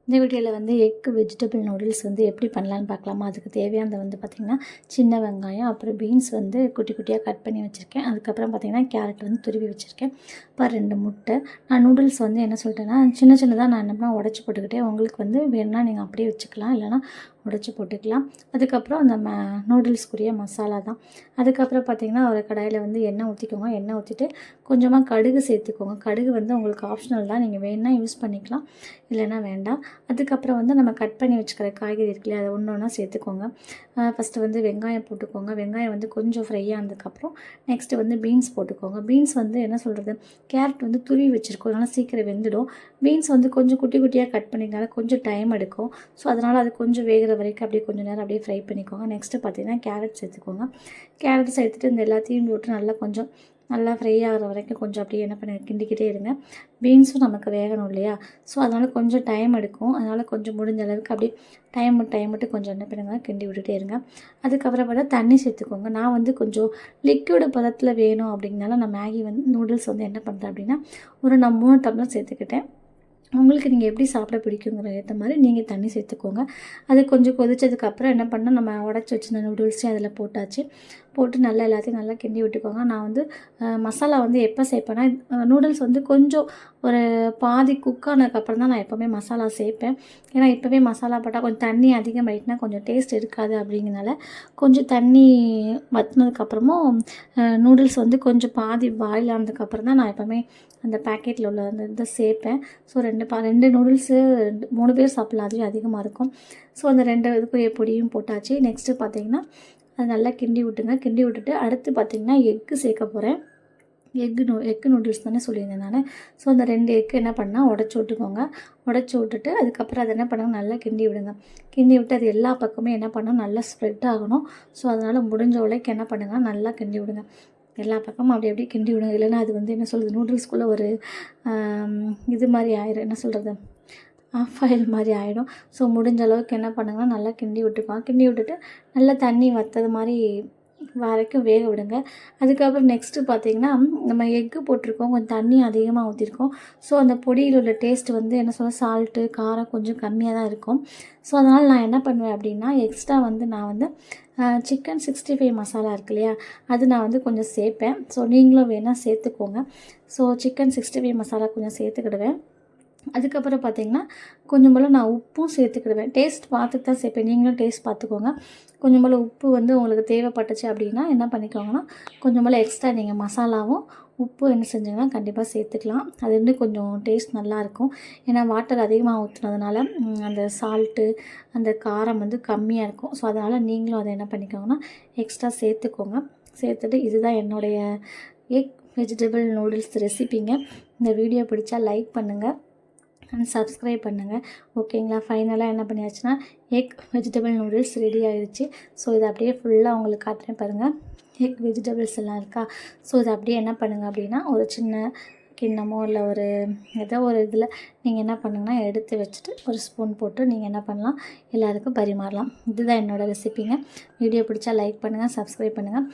இந்த வீடியோவில் வந்து எக் வெஜிடபிள் நூடுல்ஸ் வந்து எப்படி பண்ணலான்னு பார்க்கலாமா. அதுக்கு தேவையானது வந்து பார்த்திங்கன்னா சின்ன வெங்காயம், அப்புறம் பீன்ஸ் வந்து குட்டி குட்டியாக கட் பண்ணி வச்சுருக்கேன். அதுக்கப்புறம் பார்த்திங்கன்னா கேரட் வந்து துருவி வச்சுருக்கேன். அப்புறம் 2 முட்டை. நான் நூடுல்ஸ் வந்து என்ன சொல்லிட்டேன்னா சின்ன சின்னதாக நான் என்ன பண்ணால் உடச்சி போட்டுக்கிட்டேன். உங்களுக்கு வந்து வேணும்னா நீங்கள் அப்படியே வச்சுக்கலாம், இல்லைனா உடச்சி போட்டுக்கலாம். அதுக்கப்புறம் அந்த நூடுல்ஸ்க்குரிய மசாலா தான். அதுக்கப்புறம் பார்த்திங்கன்னா ஒரு கடாயில் வந்து எண்ணெய் ஊற்றிக்கோங்க. எண்ணெய் ஊற்றிட்டு கொஞ்சமாக கடுகு சேர்த்துக்கோங்க. கடுகு வந்து உங்களுக்கு ஆப்ஷனல் தான், நீங்கள் வேணும்னா யூஸ் பண்ணிக்கலாம், இல்லைனா வேண்டாம். அதுக்கப்புறம் வந்து நம்ம கட் பண்ணி வச்சுக்கிற காய்கறி இருக்குல்லையா, அதை ஒன்று ஒன்றா சேர்த்துக்கோங்க. ஃபஸ்ட்டு வந்து வெங்காயம் போட்டுக்கோங்க. வெங்காயம் வந்து கொஞ்சம் ஃப்ரை ஆனதுக்கப்புறம் நெக்ஸ்ட்டு வந்து பீன்ஸ் போட்டுக்கோங்க. பீன்ஸ் வந்து என்ன சொல்கிறது, கேரட் வந்து துருவி வச்சுருக்கோம், அதனால் சீக்கிரம் வெந்துடும். பீன்ஸ் வந்து கொஞ்சம் குட்டி குட்டியாக கட் பண்ணிங்கனால கொஞ்சம் டைம் எடுக்கும். ஸோ அதனால் அது கொஞ்சம் வேகிற வரைக்கும் அப்படியே கொஞ்சம் நேரம் அப்படியே ஃப்ரை பண்ணிக்கோங்க. நெக்ஸ்ட்டு பார்த்திங்கன்னா கேரட் சேர்த்துக்கோங்க. கேரட் சேர்த்துட்டு இந்த எல்லாத்தையும் போட்டு நல்லா ஃப்ரை ஆகிற வரைக்கும் கொஞ்சம் அப்படியே என்ன பண்ணி கிண்டிக்கிட்டே இருங்க. பீன்ஸும் நமக்கு வேகணும் இல்லையா, ஸோ அதனால் கொஞ்சம் டைம் எடுக்கும். அதனால் கொஞ்சம் முடிஞ்ச அளவுக்கு அப்படியே டைம் விட்டு கொஞ்சம் என்ன பண்ணுங்க, கிண்டி விட்டுட்டே இருங்க. அதுக்கப்புறம் பார்த்தா தண்ணி சேர்த்துக்கோங்க. நான் வந்து கொஞ்சம் லிக்விடு பதத்தில் வேணும் அப்படிங்கனால நான் மேகி வந்து நூடுல்ஸ் வந்து என்ன பண்ணுறேன் அப்படின்னா நான் 3 டம்ளர் சேர்த்துக்கிட்டேன். உங்களுக்கு நீங்கள் எப்படி சாப்பிட பிடிக்குங்கிற ஏற்ற மாதிரி நீங்கள் தண்ணி சேர்த்துக்கோங்க. அது கொஞ்சம் கொதித்ததுக்கப்புறம் என்ன பண்ணால் நம்ம உடச்சி வச்சுருந்த நூடுல்ஸையும் அதில் போட்டு நல்லா எல்லாத்தையும் நல்லா கிண்டி விட்டுக்கோங்க. நான் வந்து மசாலா வந்து எப்போ சேர்ப்பேன்னா நூடுல்ஸ் வந்து கொஞ்சம் ஒரு பாதி குக் ஆனதுக்கப்புறம் தான் நான் எப்போவுமே மசாலா சேர்ப்பேன். ஏன்னா இப்போவே மசாலா போட்டால் கொஞ்சம் தண்ணி அதிகமாகிட்டுனா கொஞ்சம் டேஸ்ட் இருக்காது. அப்படிங்கிறனால கொஞ்சம் தண்ணி வற்றினதுக்கப்புறமும் நூடுல்ஸ் வந்து கொஞ்சம் பாதி பாயில் ஆனதுக்கப்புறம் தான் நான் எப்போவுமே அந்த பேக்கெட்டில் உள்ள அந்த இதை சேர்ப்பேன். ஸோ 2 நூடுல்ஸு 3 பேர் சாப்பிட்லாம், அதுவே அதிகமாக இருக்கும். ஸோ அந்த 2 இதுக்குரிய பொடியும் போட்டாச்சு. நெக்ஸ்ட்டு பார்த்திங்கன்னா அது நல்லா கிண்டி விட்டுங்க. கிண்டி விட்டுட்டு அடுத்து பார்த்திங்கன்னா எக்கு சேர்க்க போகிறேன். எக்கு நூடுல்ஸ் தானே சொல்லியிருந்தேன் நான். ஸோ அந்த 2 எக்கு என்ன பண்ணால் உடச்சி விட்டுக்கோங்க. உடச்சி விட்டுட்டு அதுக்கப்புறம் அதை என்ன பண்ணுங்க, நல்லா கிண்டி விடுங்க. கிண்டி விட்டு அது எல்லா பக்கமும் என்ன பண்ணணும், நல்லா ஸ்ப்ரெட் ஆகணும். ஸோ அதனால் முடிஞ்ச உழைக்கு என்ன பண்ணுங்கள், நல்லா கிண்டி விடுங்க. எல்லா பக்கமும் அப்படியே கிண்டி விடுங்க. இல்லைன்னா அது வந்து என்ன சொல்கிறது, நூடுல்ஸ்குள்ளே ஒரு இது மாதிரி ஆயிடும், என்ன சொல்கிறது, ஆஃப் ஆயில் மாதிரி ஆகிடும். ஸோ முடிஞ்ச அளவுக்கு என்ன பண்ணுங்கன்னா நல்லா கிண்டி விட்டுக்கோங்க. கிண்டி விட்டுட்டு நல்லா தண்ணி வற்றது மாதிரி வரைக்கும் வேக விடுங்க. அதுக்கப்புறம் நெக்ஸ்ட்டு பார்த்திங்கன்னா நம்ம எக்கு போட்டிருக்கோம், கொஞ்சம் தண்ணி அதிகமாக ஊற்றிருக்கோம். ஸோ அந்த பொடியில் உள்ள டேஸ்ட் வந்து என்ன சொல்ல, சால்ட்டு காரம் கொஞ்சம் கம்மியாக தான் இருக்கும். ஸோ அதனால் நான் என்ன பண்ணுவேன் அப்படின்னா எக்ஸ்ட்ரா வந்து நான் வந்து சிக்கன் 65 மசாலா இருக்கு இல்லையா, அது நான் வந்து கொஞ்சம் சேர்ப்பேன். ஸோ நீங்களும் வேணால் சேர்த்துக்கோங்க. ஸோ சிக்கன் 65 மசாலா கொஞ்சம் சேர்த்துக்கிடுவேன். அதுக்கப்புறம் பார்த்திங்கன்னா கொஞ்சம் போல் நான் உப்பும் சேர்த்துக்கிடுவேன். டேஸ்ட் பார்த்துட்டு தான் சேர்ப்பேன், நீங்களும் டேஸ்ட் பார்த்துக்கோங்க. கொஞ்சம் போல் உப்பு வந்து உங்களுக்கு தேவைப்பட்டுச்சு அப்படின்னா என்ன பண்ணிக்கோங்கன்னா கொஞ்சம் போல் எக்ஸ்ட்ரா நீங்கள் மசாலாவும் உப்பும் என்ன செஞ்சிங்கன்னா கண்டிப்பாக சேர்த்துக்கலாம். அது வந்து கொஞ்சம் டேஸ்ட் நல்லாயிருக்கும். ஏன்னா வாட்டர் அதிகமாக ஊற்றுனதுனால அந்த சால்ட்டு அந்த காரம் வந்து கம்மியாக இருக்கும். ஸோ அதனால் நீங்களும் அதை என்ன பண்ணிக்கோங்கன்னா எக்ஸ்ட்ரா சேர்த்துக்கோங்க. சேர்த்துட்டு இதுதான் என்னுடைய எக் வெஜிடபிள் நூடுல்ஸ் ரெசிபிங்க. இந்த வீடியோ பிடிச்சா லைக் பண்ணுங்கள் அண்ட் சப்ஸ்கிரைப் பண்ணுங்கள். ஓகேங்களா. ஃபைனலாக என்ன பண்ணியாச்சுன்னா எக் வெஜிடபிள் நூடுல்ஸ் ரெடி ஆகிடுச்சு. ஸோ இதை அப்படியே ஃபுல்லாக உங்களுக்கு காட்டுறேன் பாருங்கள். எக் வெஜிடபிள்ஸ் எல்லாம் இருக்கா. ஸோ இதை அப்படியே என்ன பண்ணுங்கள் அப்படின்னா ஒரு சின்ன கிண்ணமோ இல்லை ஏதோ ஒரு இதில் நீங்கள் என்ன பண்ணுங்கன்னா எடுத்து வச்சுட்டு ஒரு ஸ்பூன் போட்டு நீங்கள் என்ன பண்ணலாம், எல்லாருக்கும் பரிமாறலாம். இதுதான் என்னோடய ரெசிபிங்க. வீடியோ பிடிச்சா லைக் பண்ணுங்கள், சப்ஸ்கிரைப் பண்ணுங்கள்.